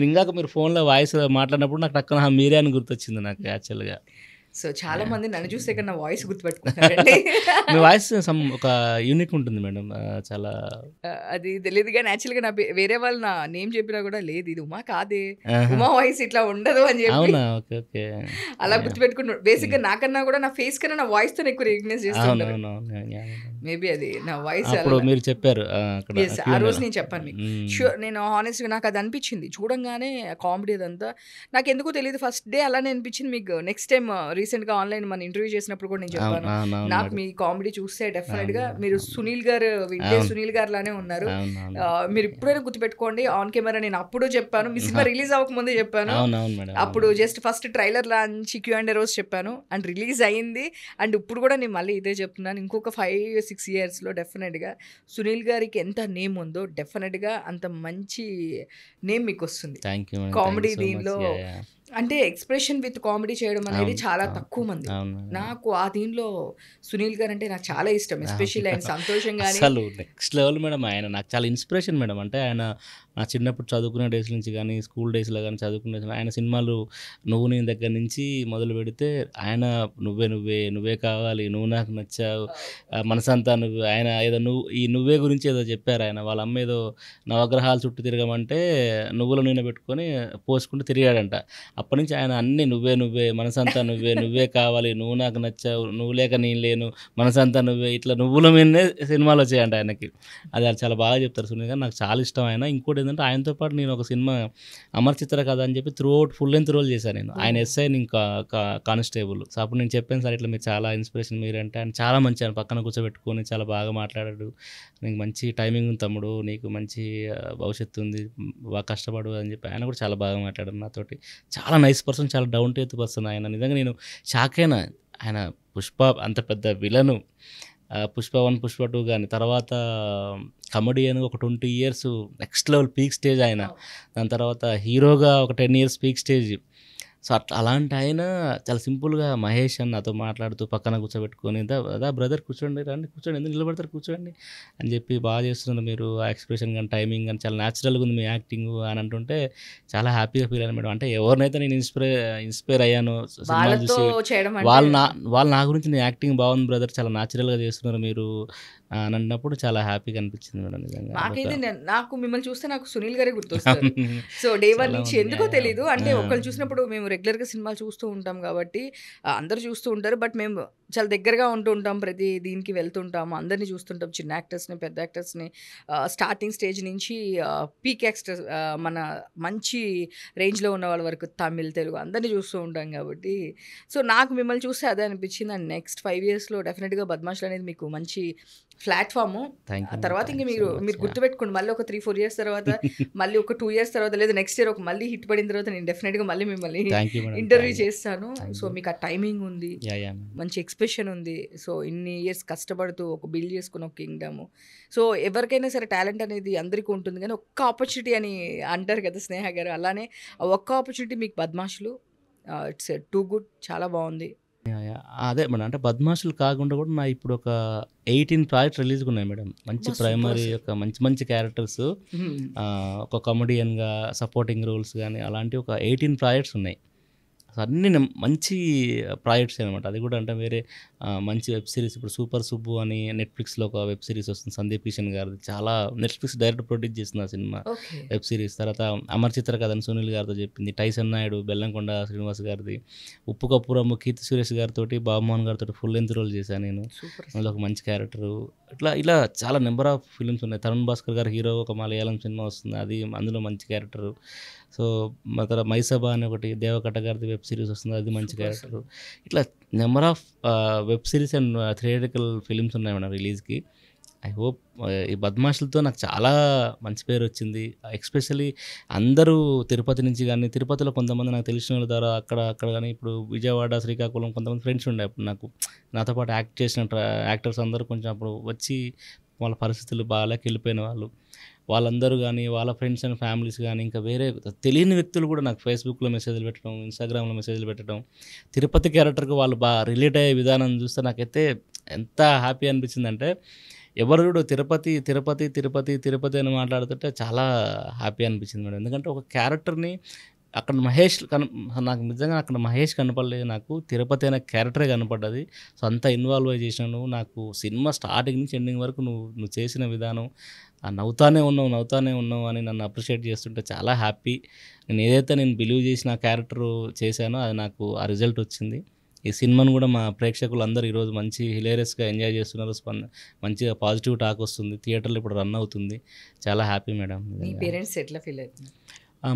ఇందాక మీరు ఫోన్లో వాయిస్ మాట్లాడినప్పుడు నాకు టక్కున మీరే అని గుర్తొచ్చింది నాకు యాక్చువల్గా. సో చాలా మంది నన్ను చూస్తే కన్నా వాయిస్ గుర్తుపెట్టుకుంటారండి. మీ వాయిస్ ఒక యూనిక్ ఉంటుంది మేడం. చాలా అది తెలియదు కానీ యాక్చువల్గా నా వేరే వాళ్ళు నా నేమ్ చెప్పినా కూడా లేదు ఇది ఉమా కాదే, ఉమా వాయిస్ ఇట్లా ఉండదు అని చెప్పి అలా గుర్తుపెట్టుకుంటున్నాడు. బేసిక్గా నాకన్నా కూడా నా ఫేస్ కన్నా నా వాయిస్ తో ఎక్కువ రికగ్నైజ్ చేస్తున్నాను. మేబీ అది నా వాయిస్ అప్పుడు మీరు చెప్పారు అక్కడ ఎస్ ఆ రోజు నేను చెప్పాను మీకు షూర్ నేను హానెస్ట్గా నాకు అది అనిపించింది చూడంగానే కామెడీ అదంతా నాకు ఎందుకో తెలియదు ఫస్ట్ డే అలానే అనిపించింది మీకు నెక్స్ట్ టైం రీసెంట్గా ఆన్లైన్ మన ఇంటర్వ్యూ చేసినప్పుడు కూడా నేను చెప్పాను నాకు మీ కామెడీ చూస్తే డెఫినెట్గా మీరు సునీల్ గారు వింటే సునీల్ గారు లానే ఉన్నారు మీరు ఇప్పుడైనా గుర్తుపెట్టుకోండి ఆన్ కెమెరా నేను అప్పుడు చెప్పాను మీ సినిమా రిలీజ్ అవ్వకముందే చెప్పాను అప్పుడు just first trailer launch Q&A రోజు చెప్పాను అండ్ రిలీజ్ అయ్యింది అండ్ ఇప్పుడు కూడా నేను మళ్ళీ ఇదే చెప్తున్నాను ఇంకొక 5-6 ఇయర్స్లో డెఫినెట్గా సునీల్ గారికి ఎంత నేమ్ ఉందో డెఫినెట్గా అంత మంచి నేమ్ మీకు వస్తుంది కామెడీ దీనిలో అంటే ఎక్స్ప్రెషన్ విత్ కామెడీ చేయడం అనేది చాలా తక్కువ మంది నాకు ఆ దీనిలో సునీల్ గారు అంటే నాకు చాలా ఇష్టం ఎస్పెషల్లీ ఆయన సంతోషం కానీ అసలు నెక్స్ట్ లెవెల్ మేడం ఆయన నాకు చాలా ఇన్స్పిరేషన్ మేడం అంటే ఆయన నా చిన్నప్పుడు చదువుకునే డేస్ నుంచి కానీ స్కూల్ డేస్లో కానీ చదువుకునే ఆయన సినిమాలు నువ్వు నేను దగ్గర నుంచి మొదలు పెడితే ఆయన నువ్వే కావాలి నువ్వు నాకు నచ్చావు మనసంతా నువ్వు ఆయన ఏదో నువ్వే గురించి ఏదో చెప్పారు ఆయన వాళ్ళ అమ్మ ఏదో నవగ్రహాల చుట్టూ తిరగమంటే నువ్వుల నూనె పెట్టుకొని పోసుకుంటూ తిరిగాడంట అప్పటి నుంచి ఆయన అన్నీ నువ్వే మనసంతా నువ్వే కావాలి నువ్వు నాకు నచ్చావు నువ్వు లేక నేను లేను మనసంతా నువ్వే ఇట్లా నువ్వుల మీదనే సినిమాలు వచ్చాయంట ఆయనకి అది చాలా బాగా చెప్తారు సునీల్ గారు నాకు చాలా ఇష్టం ఆయన ఇంకోటి ఏంటంటే ఆయనతో పాటు నేను ఒక సినిమా అమర్ చిత్ర కథ అని చెప్పి త్రూఅవుట్ ఫుల్ లెంత్ రోల్ చేశాను నేను ఆయన ఎస్ఐ ఇంకా కానిస్టేబుల్ సో అప్పుడు నేను చెప్పాను సార్ ఇట్లా మీరు చాలా ఇన్స్పిరేషన్ మీరంటే ఆయన చాలా మంచి ఆయన పక్కన కూర్చోబెట్టుకొని చాలా బాగా మాట్లాడాడు నీకు మంచి టైమింగ్ ఉంది తమ్ముడు నీకు మంచి భవిష్యత్తు ఉంది బాగా కష్టపడు అని చెప్పి ఆయన కూడా చాలా బాగా మాట్లాడారు నాతోటి చాలా నైస్ పర్సన్ చాలా డౌన్ టు ఎర్త్ పర్సన్ ఆయన నిజంగా నేను షాక్ అయినా ఆయన పుష్ప అంత పెద్ద విలను పుష్ప 1 పుష్ప 2 కానీ తర్వాత కమెడియన్ ఒక 20 years next level peak stage ఆయన దాని తర్వాత హీరోగా ఒక 10 years పీక్ స్టేజ్ సో అలాంటి ఆయన చాలా సింపుల్గా మహేష్ అని నాతో మాట్లాడుతూ పక్కన కూర్చోబెట్టుకొని అదా బ్రదర్ కూర్చోండి ఎందుకు నిలబడతారు కూర్చోండి అని చెప్పి బాగా చేస్తున్నారు మీరు ఆ ఎక్స్ప్రెషన్ కానీ టైమింగ్ కానీ చాలా న్యాచురల్గా ఉంది మీ యాక్టింగ్ అని అంటుంటే చాలా హ్యాపీగా ఫీల్ అయ్యాను మేడం అంటే ఎవరినైతే నేను ఇన్స్పైర్ అయ్యాను సినిమాలు చూసి వాళ్ళు నా గురించి నీ యాక్టింగ్ బాగుంది బ్రదర్ చాలా న్యాచురల్గా చేస్తున్నారు మీరు అని అన్నప్పుడు చాలా హ్యాపీగా అనిపించింది మేడం నిజంగా నాకైతే నాకు మిమ్మల్ని చూస్తే నాకు సునీల్ గారే గుర్తొస్తారు సో డే 1 నుంచి ఎందుకో తెలీదు అంటే ఒకళ్ళు చూసినప్పుడు మేము రెగ్యులర్గా సినిమాలు చూస్తూ ఉంటాం కాబట్టి అందరూ చూస్తూ ఉంటారు బట్ మేము చాలా దగ్గరగా ఉంటూ ఉంటాం ప్రతి దీనికి వెళ్తుంటాము అందరినీ చూస్తుంటాం చిన్న యాక్టర్స్ని పెద్ద యాక్టర్స్ని స్టార్టింగ్ స్టేజ్ నుంచి పీక్ యాక్టర్స్ మన మంచి రేంజ్లో ఉన్న వాళ్ళ వరకు తమిళ్ తెలుగు అందరినీ చూస్తూ ఉంటాం కాబట్టి సో నాకు మిమ్మల్ని చూస్తే అదే అనిపించింది అండ్ నెక్స్ట్ 5 yearsలో డెఫినెట్గా బద్మాష్లు అనేది మీకు మంచి ప్లాట్ఫాము తర్వాత ఇంకా మీరు గుర్తుపెట్టుకోండి మళ్ళీ ఒక 3-4 years తర్వాత మళ్ళీ ఒక 2 years తర్వాత లేదా నెక్స్ట్ ఇయర్ ఒక మళ్ళీ హిట్ పడిన తర్వాత నేను డెఫినెట్గా మళ్ళీ మిమ్మల్ని ఇంటర్వ్యూ చేస్తాను సో మీకు ఆ టైమింగ్ ఉంది మంచి ఎక్స్ప్రెషన్ ఉంది సో ఇన్ని ఇయర్స్ కష్టపడుతూ ఒక బిల్డ్ చేసుకున్న ఒక కింగ్డమ్ సో ఎవరికైనా సరే టాలెంట్ అనేది అందరికీ ఉంటుంది కానీ ఒక్క ఆపర్చునిటీ అని అంటారు కదా స్నేహ గారు అలానే ఒక్క ఆపర్చునిటీ మీకు బద్మాష్లు ఇట్స్ టూ గుడ్ చాలా బాగుంది అదే మేడం అంటే బద్మాషులు కాకుండా కూడా నా ఇప్పుడు ఒక 18 ప్రాజెక్ట్స్ రిలీజ్గా ఉన్నాయి మేడం మంచి ప్రైమరీ ఒక మంచి క్యారెక్టర్స్ ఒక కమెడియన్గా సపోర్టింగ్ రోల్స్ కానీ అలాంటి ఒక 18 ప్రాజెక్ట్స్ ఉన్నాయి సో అన్నీ మంచి ప్రాజెక్ట్స్ అనమాట అది కూడా అంటే వేరే మంచి వెబ్ సిరీస్ ఇప్పుడు సూపర్ సుబ్బు అని నెట్ఫ్లిక్స్లో ఒక వెబ్ సిరీస్ వస్తుంది సందీప్ కిషన్ గారిది చాలా నెట్ఫ్లిక్స్ డైరెక్ట్ ప్రొడ్యూస్ చేస్తుంది ఆ సినిమా వెబ్ సిరీస్ తర్వాత అమర్ చిత్ర కథని సునీల్ గారితో చెప్పింది టైసన్ నాయుడు బెల్లంకొండ శ్రీనివాస్ గారిది ఉప్పు కప్పురమ్ము కీర్తి సురేష్ గారితో బాబుమోహన్ గారితో ఫుల్ లెంత్ రోల్ చేశాను నేను అందులో ఒక మంచి క్యారెక్టరు ఇలా చాలా నెంబర్ ఆఫ్ ఫిల్మ్స్ ఉన్నాయి తరుణ్ భాస్కర్ గారు హీరో ఒక మలయాళం సినిమా వస్తుంది అది అందులో మంచి క్యారెక్టరు సో మా తర్వాత మైసభ అని ఒకటి దేవకట్ట గారిది వెబ్ సిరీస్ వస్తుంది అది మంచి క్యారెక్టర్ ఇట్లా number of web series and theatrical films ఉన్నాయి మేడం రిలీజ్కి ఐ హోప్ ఈ బద్మాషులతో నాకు చాలా మంచి పేరు వచ్చింది ఎస్పెషల్లీ అందరూ తిరుపతి నుంచి కానీ తిరుపతిలో కొంతమంది నాకు తెలిసిన వాళ్ళ ద్వారా అక్కడ కానీ ఇప్పుడు విజయవాడ శ్రీకాకుళం కొంతమంది ఫ్రెండ్స్ ఉండే అప్పుడు నాకు నాతో పాటు యాక్ట్ చేసిన యాక్టర్స్ అందరూ కొంచెం అప్పుడు వచ్చి వాళ్ళ పరిస్థితులు బాగాలేక వెళ్ళిపోయిన వాళ్ళందరూ కానీ వాళ్ళ ఫ్రెండ్స్ అండ్ ఫ్యామిలీస్ కానీ ఇంకా వేరే తెలియని వ్యక్తులు కూడా నాకు ఫేస్బుక్లో మెసేజ్లు పెట్టడం ఇన్స్టాగ్రామ్లో మెసేజ్లు పెట్టడం తిరుపతి క్యారెక్టర్కి వాళ్ళు బాగా రిలేట్ అయ్యే విధానం చూస్తే నాకైతే ఎంత హ్యాపీ అనిపించిందంటే ఎవరు చూడు తిరుపతి తిరుపతి తిరుపతి తిరుపతి అని మాట్లాడుతుంటే చాలా హ్యాపీ అనిపించింది మేడం ఎందుకంటే ఒక క్యారెక్టర్ని అక్కడ నాకు నిజంగా అక్కడ మహేష్ కనపడలేదు నాకు తిరుపతి అనే క్యారెక్టరే కనపడ్డది సో అంతా ఇన్వాల్వ్ అయ్యి చేసినాను నాకు సినిమా స్టార్టింగ్ నుంచి ఎండింగ్ వరకు నువ్వు చేసిన విధానం నవ్వుతానే ఉన్నావు అని నన్ను అప్రిషియేట్ చేస్తుంటే చాలా హ్యాపీ నేను ఏదైతే బిలీవ్ చేసిన క్యారెక్టర్ చేశానో అది నాకు ఆ రిజల్ట్ వచ్చింది ఈ సినిమాను కూడా మా ప్రేక్షకులు అందరూ ఈరోజు మంచి హిలేరియస్గా ఎంజాయ్ చేస్తున్నారు. మంచిగా పాజిటివ్ టాక్ వస్తుంది, థియేటర్లో ఇప్పుడు రన్ అవుతుంది. చాలా హ్యాపీ మేడం. మీ పేరెంట్స్ ఎట్లా ఫీల్ అవుతుంది?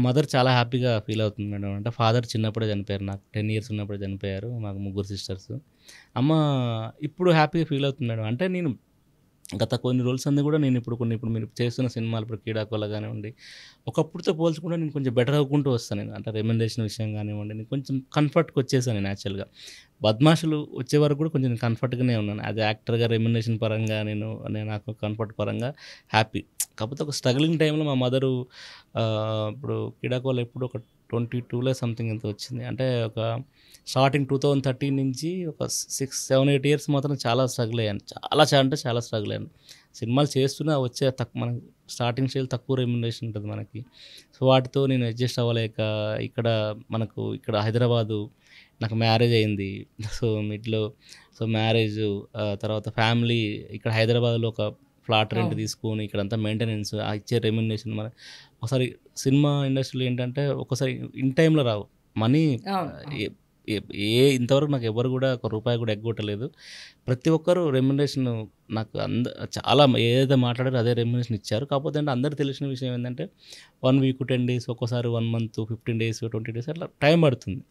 మదర్ చాలా హ్యాపీగా ఫీల్ అవుతుంది మేడం. అంటే ఫాదర్ చిన్నప్పుడే చనిపోయారు, నాకు 10 years ఉన్నప్పుడే చనిపోయారు. మాకు 3 sisters. అమ్మ ఇప్పుడు హ్యాపీగా ఫీల్ అవుతుంది మేడం. అంటే నేను గత కొన్ని రోల్స్ అన్నీ కూడా నేను ఇప్పుడు మీరు చేస్తున్న సినిమాలు ఇప్పుడు క్రీడాకోల కానివ్వండి, ఒకప్పుడుతో పోల్చుకుంటే నేను కొంచెం బెటర్ అవ్వుకుంటూ వస్తాను. నేను అంటే రెమ్యునరేషన్ విషయం కానివ్వండి, నేను కొంచెం కంఫర్ట్కి వచ్చేసాను. నేను యాక్చువల్గా బద్మాషులు వచ్చే వరకు కూడా కొంచెం కంఫర్ట్గానే ఉన్నాను. అది యాక్టర్గా రెమ్యునరేషన్ పరంగా నేను నాకు కంఫర్ట్ పరంగా హ్యాపీ. కాకపోతే ఒక స్ట్రగ్లింగ్ టైంలో మా మదరు ఇప్పుడు క్రీడాకోల ఎప్పుడు ఒక 22లో సంథింగ్ ఎంత వచ్చింది అంటే ఒక స్టార్టింగ్ 2013 నుంచి ఒక 6-7-8 years మాత్రం చాలా స్ట్రగుల్ అయ్యాను. చాలా స్ట్రగుల్ అయ్యాను. సినిమాలు చేస్తున్నా వచ్చే మనకి స్టార్టింగ్ స్టేజ్ తక్కువ రెమ్యునరేషన్ ఉంటుంది మనకి. సో వాటితో నేను అడ్జస్ట్ అవ్వలేక ఇక్కడ హైదరాబాదు నాకు మ్యారేజ్ అయింది. సో మ్యారేజ్ తర్వాత ఫ్యామిలీ ఇక్కడ హైదరాబాద్లో ఒక ఫ్లాట్ రెంట్ తీసుకొని ఇక్కడంతా మెయింటెనెన్స్ ఇచ్చే రెమ్యునరేషన్ ఒకసారి సినిమా ఇండస్ట్రీలో ఏంటంటే ఒకసారి ఇన్ టైంలో రావు మనీ. ఇంతవరకు నాకు ఎవరు కూడా ₹1 కూడా ఎగ్గొట్టలేదు. ప్రతి ఒక్కరు రెమ్యునరేషన్ నాకు చాలా ఏదైతే మాట్లాడారో అదే రెమ్యునరేషన్ ఇచ్చారు. కాకపోతే అంటే అందరికీ తెలిసిన విషయం ఏంటంటే 1 week 10 days, ఒక్కోసారి 1 month 15 days 20 days అట్లా టైం పడుతుంది.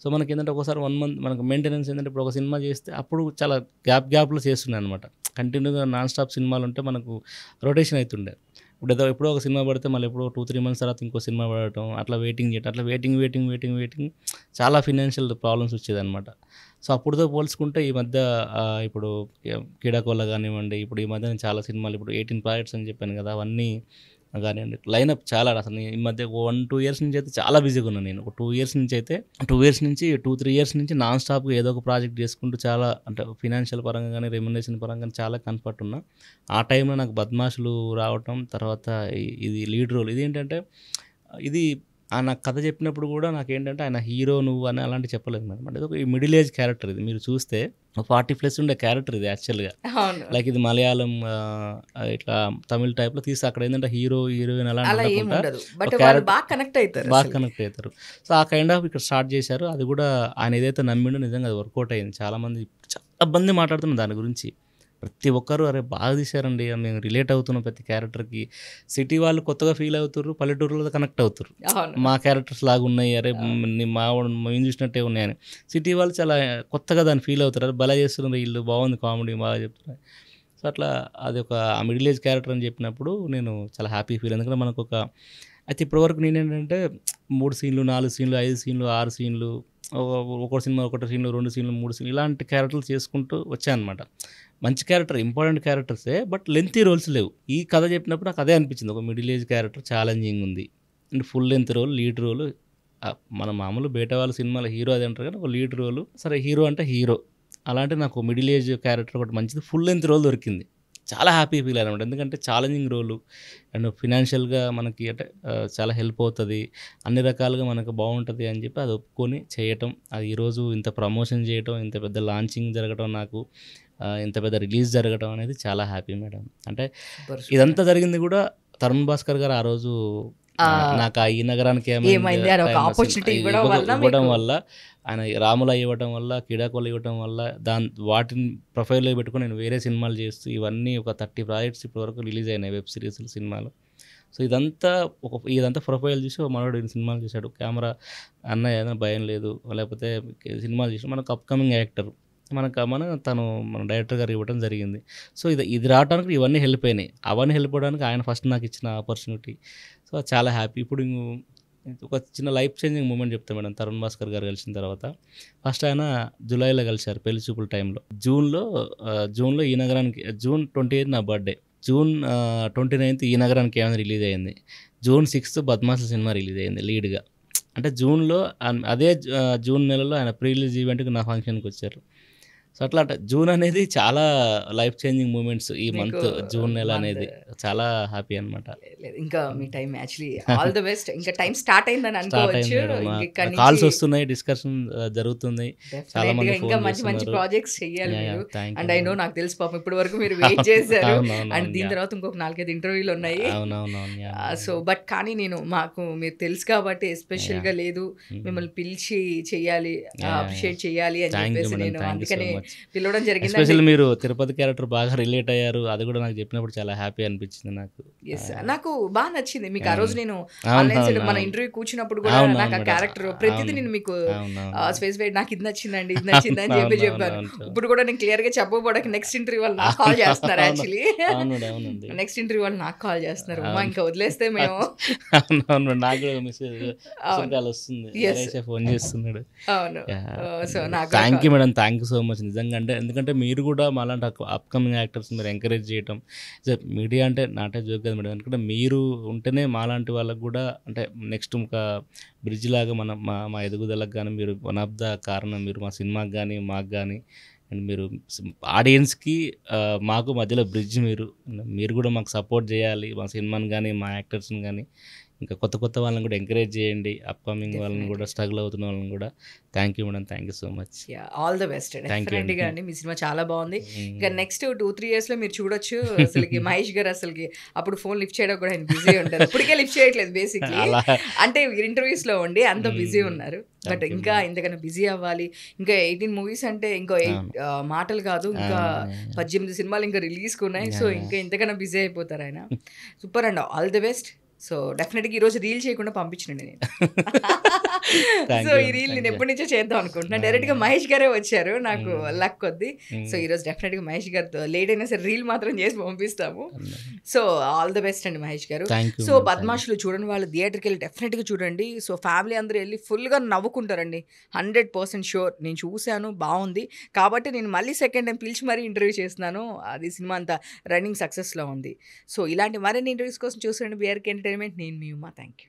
సో మనకి ఏంటంటే ఒకసారి 1 month మనకు మెయింటెనెన్స్ ఏంటంటే ఇప్పుడు ఒక సినిమా చేస్తే అప్పుడు చాలా గ్యాప్లో చేస్తున్నాయి అనమాట. కంటిన్యూగా నాన్ స్టాప్ సినిమాలు ఉంటే మనకు రొటేషన్ అవుతుండే. ఇప్పుడు ఎప్పుడో ఒక సినిమా పడితే మళ్ళీ ఎప్పుడో 2-3 months తర్వాత ఇంకో సినిమా పడటం, అట్లా వెయిటింగ్ చేయటం, అట్లా వెయిటింగ్ చాలా ఫినాన్షియల్ ప్రాబ్లమ్స్ వచ్చేదన్నమాట. సో అప్పుడుతో పోల్చుకుంటే ఈ మధ్య ఇప్పుడు క్రీడాకోల కానివ్వండి, ఇప్పుడు ఈ మధ్య నేను చాలా సినిమాలు ఇప్పుడు 18 projects అని చెప్పాను కదా, అవన్నీ కానివ్వండి లైనప్ చాలా. అసలు ఈ మధ్య 1-2 years నుంచి అయితే చాలా బిజీగా ఉన్నాను నేను. ఒక 2 years నుంచి 2-3 years నుంచి నాన్ స్టాప్గా ఏదో ఒక ప్రాజెక్ట్ చేసుకుంటూ చాలా అంటే ఫినాన్షియల్ పరంగా కానీ రెమ్యునరేషన్ పరంగా కానీ చాలా కంఫర్ట్ ఉన్నా. ఆ టైంలో నాకు బద్మాషులు రావటం, తర్వాత ఇది లీడ్ రోల్. ఇదేంటంటే ఇది నాకు కథ చెప్పినప్పుడు కూడా నాకేంటంటే ఆయన హీరో నువ్వు అని అలాంటి చెప్పలేదు మేడం. అంటే ఒక మిడిల్ ఏజ్ క్యారెక్టర్ ఇది. మీరు చూస్తే 40+ ఉండే క్యారెక్టర్ ఇది యాక్చువల్గా. లైక్ ఇది మలయాళం ఇట్లా తమిళ టైప్లో తీసి అక్కడ ఏంటంటే హీరోయిన్ బాగా కనెక్ట్ అవుతారు. సో ఆ కైండ్ ఆఫ్ ఇక్కడ స్టార్ట్ చేశారు. అది కూడా ఆయన ఏదైతే నమ్మిండో నిజంగా అది వర్కౌట్ అయింది. చాలా మంది మాట్లాడుతున్నారు దాని గురించి. ప్రతి ఒక్కరు అరే బాగా తీశారండి, మేము రిలేట్ అవుతున్నాం ప్రతి క్యారెక్టర్కి. సిటీ వాళ్ళు కొత్తగా ఫీల్ అవుతారు, పల్లెటూరులో కనెక్ట్ అవుతారు. మా క్యారెక్టర్స్ లాగా ఉన్నాయి, అరే మేము చూసినట్టే ఉన్నాయని. సిటీ వాళ్ళు చాలా కొత్తగా దాన్ని ఫీల్ అవుతారు, అరే భలే చేస్తున్నారు వీళ్ళు, బాగుంది కామెడీ బాగా చెప్తున్నారు. సో అట్లా అది ఒక మిడిల్ ఏజ్ క్యారెక్టర్ అని చెప్పినప్పుడు నేను చాలా హ్యాపీ ఫీల్. ఎందుకంటే మనకు అయితే ఇప్పటివరకు నేనేంటంటే 3 scenes 4 scenes 5 scenes 6 scenes ఒక సినిమా 1 scene 2 scenes 3 scenes ఇలాంటి క్యారెక్టర్లు చేసుకుంటూ వచ్చాయన్నమాట. మంచి క్యారెక్టర్, ఇంపార్టెంట్ క్యారెక్టర్సే, బట్ లెంతీ రోల్స్ లేవు. ఈ కథ చెప్పినప్పుడు నాకు అదే అనిపించింది. ఒక మిడిల్ ఏజ్ క్యారెక్టర్ ఛాలెంజింగ్ ఉంది and full length role, lead role. మన మామూలు బయట వాళ్ళ సినిమాలో హీరో అది అంటారు కానీ ఒక లీడ్ రోల్. సరే హీరో అంటే హీరో, అలాంటి నాకు మిడిల్ ఏజ్ క్యారెక్టర్ ఒకటి మంచిది ఫుల్ లెంత్ రోల్ దొరికింది. చాలా హ్యాపీ ఫీల్ అయ్యాను. ఎందుకంటే ఛాలెంజింగ్ రోలు అండ్ ఫినాన్షియల్గా మనకి అంటే చాలా హెల్ప్ అవుతుంది, అన్ని రకాలుగా మనకు బాగుంటుంది అని చెప్పి అది ఒప్పుకొని చేయటం. అది ఈరోజు ఇంత ప్రమోషన్ చేయటం, ఇంత పెద్ద లాంచింగ్ జరగటం, నాకు ఇంత పెద్ద రిలీజ్ జరగటం అనేది చాలా హ్యాపీ మేడం. అంటే ఇదంతా జరిగింది కూడా తరుణ్ భాస్కర్ గారు ఆ రోజు నాకు ఈ నగరానికి ఇవ్వడం వల్ల, ఆయన రాముల ఇవ్వడం వల్ల, క్రీడాకోల ఇవ్వడం వల్ల, వాటిని ప్రొఫైల్లో పెట్టుకుని నేను వేరే సినిమాలు చేస్తూ ఇవన్నీ ఒక 30 projects ఇప్పటివరకు రిలీజ్ అయినాయి, వెబ్ సిరీస్లు, సినిమాలు. సో ఇదంతా ప్రొఫైల్ చూసి మనోడు సినిమాలు చూశాడు, కెమెరా అన్నయ్య ఏదైనా భయం లేదు, లేకపోతే సినిమాలు చూసి మనకు అప్కమింగ్ యాక్టర్ మన డైరెక్టర్ గారు ఇవ్వడం జరిగింది. సో ఇది రావడానికి ఇవన్నీ హెల్ప్ అయినాయి. అవన్నీ హెల్ప్ అవ్వడానికి ఆయన ఫస్ట్ నాకు ఇచ్చిన ఆపర్చునిటీ. సో చాలా హ్యాపీ. ఇప్పుడు ఒక చిన్న లైఫ్ చేంజింగ్ మూమెంట్ చెప్తాను మేడం. తరుణ్ భాస్కర్ గారు కలిసిన తర్వాత ఫస్ట్ ఆయన జూలైలో కలిశారు పెళ్లి చూపుల టైంలో. జూన్లో ఈ నగరానికి, June 28 నా బర్త్డే, June 29 ఈ నగరానికి ఏమైనా రిలీజ్ అయింది, June 6 బద్మాషుల సినిమా రిలీజ్ అయింది లీడ్గా. అంటే జూన్లో అదే జూన్ నెలలో ఆయన ప్రీ రిలీజ్ ఈవెంట్కి నా ఫంక్షన్కి వచ్చారు. సో అట్లా అంటే జూన్ అనేది చాలా లైఫ్ చేంజింగ్ మూమెంట్స్ ఈ మీకు మంత్ జూన్ నెల మంత్ అనేది చాలా హ్యాపీ అనమాట. లేదు. ఇంకా మీ time actually all the best. ఇంకా టైం స్టార్ట్ అయిందని స్టార్ట్ అనుకోవచ్చు. అయింది మేడం. ఇంక ఇక్కడి కాల్స్ నుంచి వస్తున్నాయి, డిస్కషన్ జరుగుతుంది, చాలా మంది డెఫినెట్గా ఇంకా ఫోన్ మంచి మంచి చేస్తున్నారు. ప్రాజెక్ట్స్ చెయ్యాలి మీరు. Thank and you I know, నాకు తెలుసు పాపం ఇప్పటి వరకు మీరు వెయిట్ చేశారు. అవునవును అండ్ దీని తర్వాత ఇంకొక 4-5 ఇంటర్వ్యూలు ఉన్నాయి. అవునవునవును. సో బట్ కానీ మాకు మీరు తెలుసు కాబట్టి ఎస్పెషల్గా లేదు, మిమ్మల్ని పిలిచి చెయ్యాలి, అప్రిషియేట్ చెయ్యాలి అని థ్యాంక్ యూ చెప్పేసి మేడం, నేను థ్యాంక్ యూ సో అందుకని మచ్. పిలవడం జరిగింది. ఎస్పెషల్లీ మీరు తిరుపతి క్యారెక్టర్ బాగా రిలేట్ అయ్యారు, అది కూడా నాకు చెప్పినప్పుడు చాలా హ్యాపీ అనిపించింది నాకు. ఎస్, నాకు బాగా నచ్చింది. మీకు ఆ రోజు నేను అవును, ఆన్లైన్ అవును, మన అవును. ఇంటర్వ్యూ కూర్చున్నప్పుడు కూడా అవును, నాకు ఆ అవును, క్యారెక్టర్ ప్రతిదీ నేను మీకు అవునవును. స్పేసిఫై నాకు ఇది నచ్చిందండి, ఇది నచ్చింది అని చెప్పి అవును, చెప్పాను. అవును, అవును. ఇప్పుడు కూడా నేను క్లియర్ గా చెప్పబోడానికి నెక్స్ట్ ఇంటర్వ్యూ వాళ్ళు నాకు కాల్ చేస్తున్నారు. యాక్చువల్లీ అవునండి, అవునండి. నెక్స్ట్ ఇంటర్వ్యూ వాళ్ళు నాకు కాల్ చేస్తున్నారు. ఉమా ఇంకా వదిలేస్తే మేము అవునవును, నాకు కూడా మెసేజ్ కాల్ వస్తుంది, Yes. ఫోన్ చేస్తున్నాడు. అవును. సో నాకు thank you madam, thank you so much నిజంగా. అంటే ఎందుకంటే మీరు కూడా మాలాంటి అప్కమింగ్ యాక్టర్స్ మీరు ఎంకరేజ్ చేయటం, మీడియా అంటే నాటే జోక్ కదా మేడం, ఎందుకంటే మీరు ఉంటేనే మాలాంటి వాళ్ళకు కూడా అంటే నెక్స్ట్ ఒక బ్రిడ్జ్ లాగా మా ఎదుగుదలకు కానీ మీరు వన్ ఆఫ్ ద కారణం. మీరు మా సినిమాకి కానీ మాకు కానీ అండ్ మీరు ఆడియన్స్కి మాకు మధ్యలో బ్రిడ్జ్ మీరు కూడా మాకు సపోర్ట్ చేయాలి, మా సినిమాని కానీ మా యాక్టర్స్ని కానీ ఇంకా కొత్త వాళ్ళని కూడా ఎంకరేజ్ చేయండి, అప్కమింగ్ వాళ్ళని కూడా స్ట్రగుల్ అవుతున్న వాళ్ళని కూడా. Thank you madam, thank you so much. All the best. Thank you డెఫినెట్గా అండి, మీ సినిమా చాలా బాగుంది. ఇంకా నెక్స్ట్ 2-3 years లో మీరు చూడొచ్చు అసలుకి మహేష్ గారు అసలుకి అప్పుడు ఫోన్ లిఫ్ట్ చేయడం కూడా ఆయన బిజీ ఉంటారు. ఇప్పటికే లిఫ్ట్ చేయట్లేదు బేసిక్లీ, అంటే ఇంటర్వ్యూస్ లో ఉండి అంత బిజీ ఉన్నారు. బట్ ఇంకా ఇంతకన్నా బిజీ అవ్వాలి. ఇంకా 18 movies అంటే ఇంకా 8 మాటలు కాదు, ఇంకా 18 సినిమాలు ఇంకా రిలీజ్కి ఉన్నాయి. సో ఇంకా ఇంతకన్నా బిజీ అయిపోతారు ఆయన. Super and all the best. So డెఫినెట్గా ఈరోజు రీల్ చేయకుండా పంపించండి నేను. సో ఈ రీల్ నేను ఎప్పటి నుంచో చేద్దాం అనుకుంటున్నా. డైరెక్ట్గా మహేష్ గారే వచ్చారు, నాకు లక్ కొద్ది. సో ఈరోజు డెఫినెట్గా మహేష్ గారితో లేట్ అయినా సరే రీల్ మాత్రం చేసి పంపిస్తాము. సో ఆల్ ద బెస్ట్ అండి మహేష్ గారు. సో బద్మాషులు చూడండి, వాళ్ళు థియేటర్కి వెళ్ళి డెఫినెట్గా చూడండి. సో ఫ్యామిలీ అందరూ వెళ్ళి ఫుల్గా నవ్వుకుంటారండి, 100% షూర్. నేను చూశాను, బాగుంది కాబట్టి నేను మళ్ళీ సెకండ్ టైం పిలిచి మరీ ఇంటర్వ్యూ చేస్తున్నాను. అది సినిమా అంతా రన్నింగ్ సక్సెస్లో ఉంది. సో ఇలాంటి మరిన్ని ఇంటర్వ్యూస్ కోసం చూడండి బీఆర్కే ఎంటర్టైన్మెంట్. నేను మీ ఉమా. Thank you.